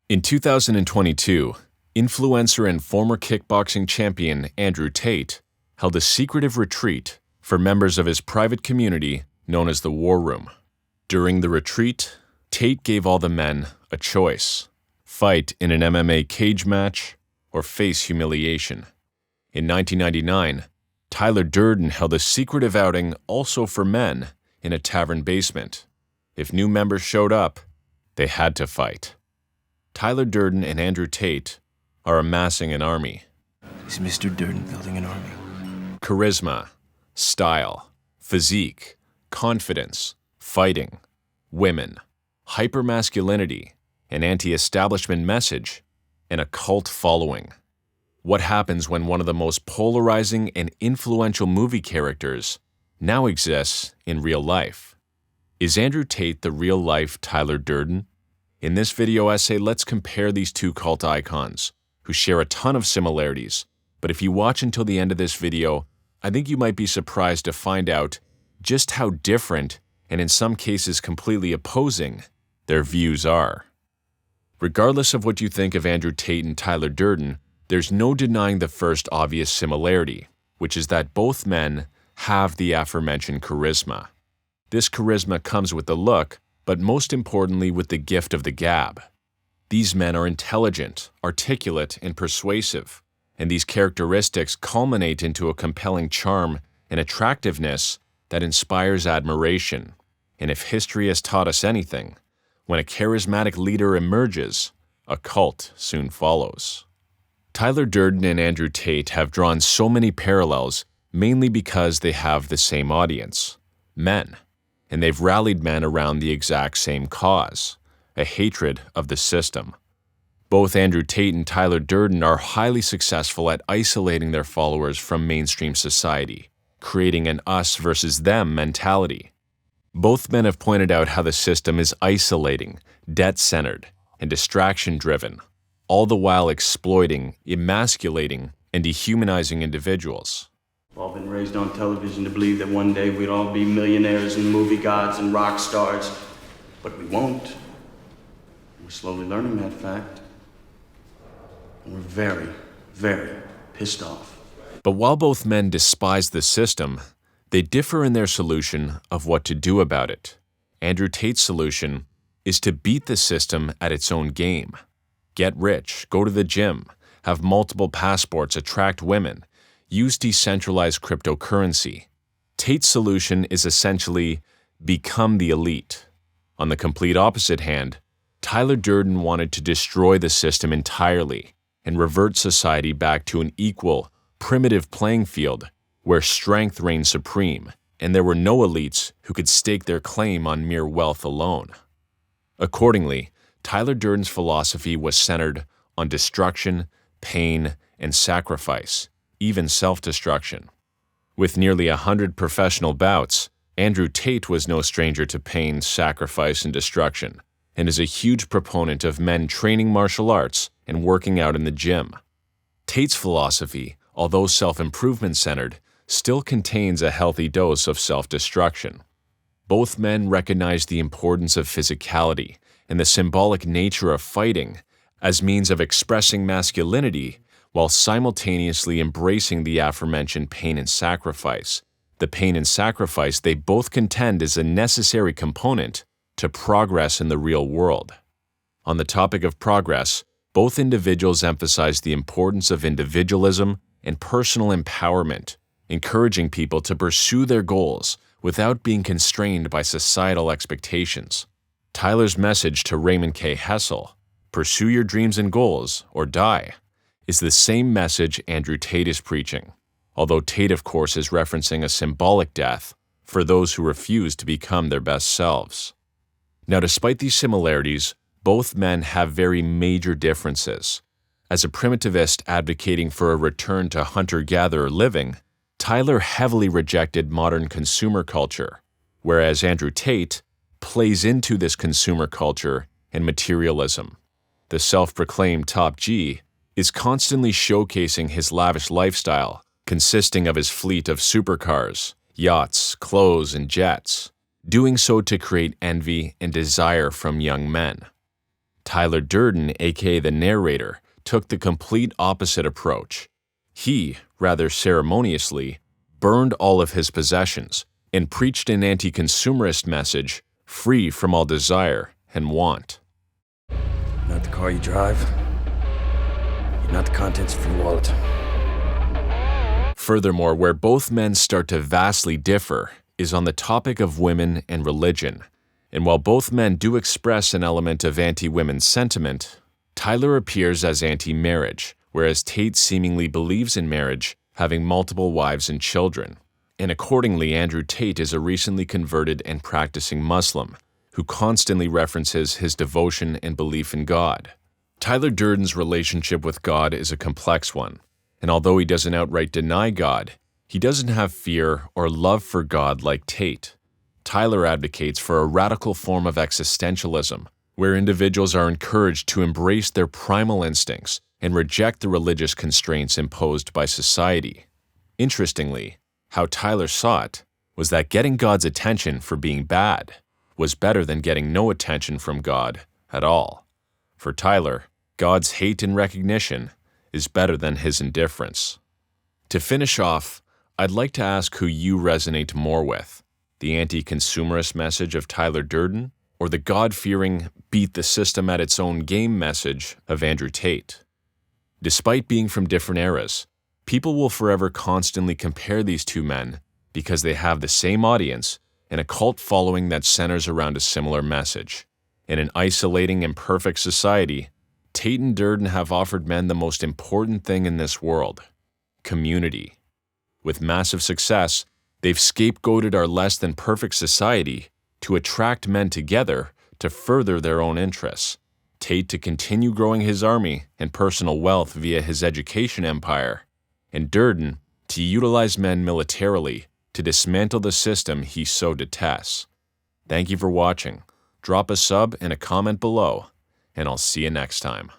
In 2022, influencer and former kickboxing champion Andrew Tate held a secretive retreat for members of his private community known as the War Room. During the retreat, Tate gave all the men a choice: fight in an MMA cage match or face humiliation. In 1999, Tyler Durden held a secretive outing also for men in a tavern basement. If new members showed up, they had to fight. Tyler Durden and Andrew Tate are amassing an army. Is Mr. Durden building an army? Charisma, style, physique, confidence, fighting, women, hypermasculinity, an anti-establishment message, and a cult following. What happens when one of the most polarizing and influential movie characters now exists in real life? Is Andrew Tate the real-life Tyler Durden? In this video essay, let's compare these two cult icons, who share a ton of similarities, but if you watch until the end of this video, I think you might be surprised to find out just how different, and in some cases completely opposing, their views are. Regardless of what you think of Andrew Tate and Tyler Durden, there's no denying the first obvious similarity, which is that both men have the aforementioned charisma. This charisma comes with the look, but most importantly with the gift of the gab. These men are intelligent, articulate, and persuasive, and these characteristics culminate into a compelling charm and attractiveness that inspires admiration. And if history has taught us anything, when a charismatic leader emerges, a cult soon follows. Tyler Durden and Andrew Tate have drawn so many parallels mainly because they have the same audience, men. And they've rallied men around the exact same cause, a hatred of the system. Both Andrew Tate and Tyler Durden are highly successful at isolating their followers from mainstream society, creating an us versus them mentality. Both men have pointed out how the system is isolating, debt-centered, and distraction-driven, all the while exploiting, emasculating, and dehumanizing individuals. We've all been raised on television to believe that one day we'd all be millionaires and movie gods and rock stars, but we won't. We're slowly learning that fact. And we're very, very pissed off. But while both men despise the system, they differ in their solution of what to do about it. Andrew Tate's solution is to beat the system at its own game. Get rich, go to the gym, have multiple passports, attract women, use decentralized cryptocurrency. Tate's solution is essentially become the elite. On the complete opposite hand, Tyler Durden wanted to destroy the system entirely and revert society back to an equal, primitive playing field where strength reigned supreme and there were no elites who could stake their claim on mere wealth alone. Accordingly, Tyler Durden's philosophy was centered on destruction, pain, and sacrifice, even self-destruction. With nearly 100 professional bouts, Andrew Tate was no stranger to pain, sacrifice, and destruction, and is a huge proponent of men training martial arts and working out in the gym. Tate's philosophy, although self-improvement centered, still contains a healthy dose of self-destruction. Both men recognize the importance of physicality and the symbolic nature of fighting as means of expressing masculinity while simultaneously embracing the aforementioned pain and sacrifice. The pain and sacrifice they both contend is a necessary component to progress in the real world. On the topic of progress, both individuals emphasize the importance of individualism and personal empowerment, encouraging people to pursue their goals without being constrained by societal expectations. Tyler's message to Raymond K. Hessel, "Pursue your dreams and goals or die," is the same message Andrew Tate is preaching, although Tate, of course, is referencing a symbolic death for those who refuse to become their best selves. Now, despite these similarities, both men have very major differences. As a primitivist advocating for a return to hunter-gatherer living, Tyler heavily rejected modern consumer culture, whereas Andrew Tate plays into this consumer culture and materialism. The self-proclaimed top G is constantly showcasing his lavish lifestyle, consisting of his fleet of supercars, yachts, clothes, and jets, doing so to create envy and desire from young men. Tyler Durden, aka the narrator, took the complete opposite approach. He, rather ceremoniously, burned all of his possessions and preached an anti-consumerist message free from all desire and want. Not the car you drive, not the contents of your wallet. Furthermore, where both men start to vastly differ is on the topic of women and religion. And while both men do express an element of anti-women sentiment, Tyler appears as anti-marriage, whereas Tate seemingly believes in marriage, having multiple wives and children. And accordingly, Andrew Tate is a recently converted and practicing Muslim who constantly references his devotion and belief in God. Tyler Durden's relationship with God is a complex one, and although he doesn't outright deny God, he doesn't have fear or love for God like Tate. Tyler advocates for a radical form of existentialism, where individuals are encouraged to embrace their primal instincts and reject the religious constraints imposed by society. Interestingly, how Tyler saw it was that getting God's attention for being bad was better than getting no attention from God at all. For Tyler, God's hate and recognition is better than his indifference. To finish off, I'd like to ask who you resonate more with, the anti-consumerist message of Tyler Durden or the God-fearing, beat the system at its own game message of Andrew Tate. Despite being from different eras, people will forever constantly compare these two men because they have the same audience and a cult following that centers around a similar message. In an isolating and imperfect society, Tate and Durden have offered men the most important thing in this world: community. With massive success, they've scapegoated our less than perfect society to attract men together to further their own interests. Tate to continue growing his army and personal wealth via his education empire, and Durden to utilize men militarily to dismantle the system he so detests. Thank you for watching. Drop a sub and a comment below, and I'll see you next time.